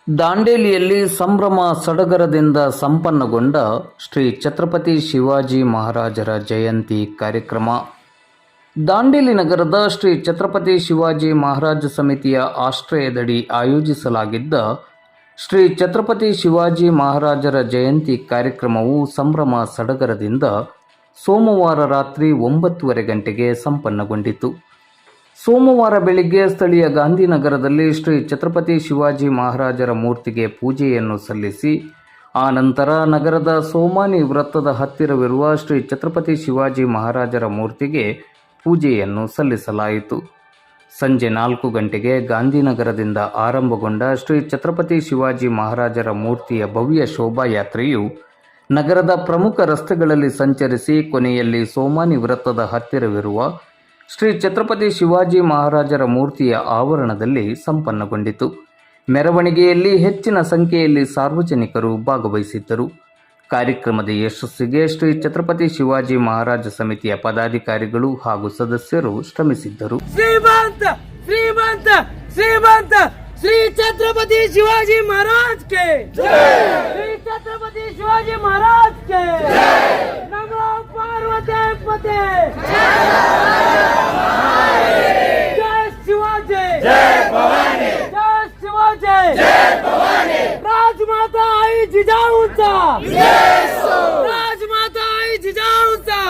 ದಾಂಡೇಲಿಯಲ್ಲಿ ಸಂಭ್ರಮ ಸಡಗರದಿಂದ ಸಂಪನ್ನಗೊಂಡ ಶ್ರೀ ಛತ್ರಪತಿ ಶಿವಾಜಿ ಮಹಾರಾಜರ ಜಯಂತಿ ಕಾರ್ಯಕ್ರಮ. ದಾಂಡೇಲಿ ನಗರದ ಶ್ರೀ ಛತ್ರಪತಿ ಶಿವಾಜಿ ಮಹಾರಾಜ ಸಮಿತಿಯ ಆಶ್ರಯದಡಿ ಆಯೋಜಿಸಲಾಗಿದ್ದ ಶ್ರೀ ಛತ್ರಪತಿ ಶಿವಾಜಿ ಮಹಾರಾಜರ ಜಯಂತಿ ಕಾರ್ಯಕ್ರಮವು ಸಂಭ್ರಮ ಸಡಗರದಿಂದ ಸೋಮವಾರ ರಾತ್ರಿ 9:30 ಗಂಟೆಗೆ ಸಂಪನ್ನಗೊಂಡಿತು. ಸೋಮವಾರ ಬೆಳಿಗ್ಗೆ ಸ್ಥಳೀಯ ಗಾಂಧಿನಗರದಲ್ಲಿ ಶ್ರೀ ಛತ್ರಪತಿ ಶಿವಾಜಿ ಮಹಾರಾಜರ ಮೂರ್ತಿಗೆ ಪೂಜೆಯನ್ನು ಸಲ್ಲಿಸಿ ಆನಂತರ ನಗರದ ಸೋಮಾನಿ ವೃತ್ತದ ಹತ್ತಿರವಿರುವ ಶ್ರೀ ಛತ್ರಪತಿ ಶಿವಾಜಿ ಮಹಾರಾಜರ ಮೂರ್ತಿಗೆ ಪೂಜೆಯನ್ನು ಸಲ್ಲಿಸಲಾಯಿತು. ಸಂಜೆ 4 ಗಂಟೆಗೆ ಗಾಂಧಿನಗರದಿಂದ ಆರಂಭಗೊಂಡ ಶ್ರೀ ಛತ್ರಪತಿ ಶಿವಾಜಿ ಮಹಾರಾಜರ ಮೂರ್ತಿಯ ಭವ್ಯ ಶೋಭಾಯಾತ್ರೆಯು ನಗರದ ಪ್ರಮುಖ ರಸ್ತೆಗಳಲ್ಲಿ ಸಂಚರಿಸಿ ಕೊನೆಯಲ್ಲಿ ಸೋಮಾನಿ ವೃತ್ತದ ಹತ್ತಿರವಿರುವ ಶ್ರೀ ಛತ್ರಪತಿ ಶಿವಾಜಿ ಮಹಾರಾಜರ ಮೂರ್ತಿಯ ಆವರಣದಲ್ಲಿ ಸಂಪನ್ನಗೊಂಡಿತು. ಮೆರವಣಿಗೆಯಲ್ಲಿ ಹೆಚ್ಚಿನ ಸಂಖ್ಯೆಯಲ್ಲಿ ಸಾರ್ವಜನಿಕರು ಭಾಗವಹಿಸಿದ್ದರು. ಕಾರ್ಯಕ್ರಮದ ಯಶಸ್ಸಿಗೆ ಶ್ರೀ ಛತ್ರಪತಿ ಶಿವಾಜಿ ಮಹಾರಾಜ ಸಮಿತಿಯ ಪದಾಧಿಕಾರಿಗಳು ಹಾಗೂ ಸದಸ್ಯರು ಶ್ರಮಿಸಿದ್ದರು. श्री छत्रपति शिवाजी महाराज के श्री छत्रपति शिवाजी महाराज के नमो पार्वती पते जय शिवाजी जय भवानी जय शिवाजी जय भवानी राजमाता आई जिजाऊचा राजमाता आई जिजाऊचा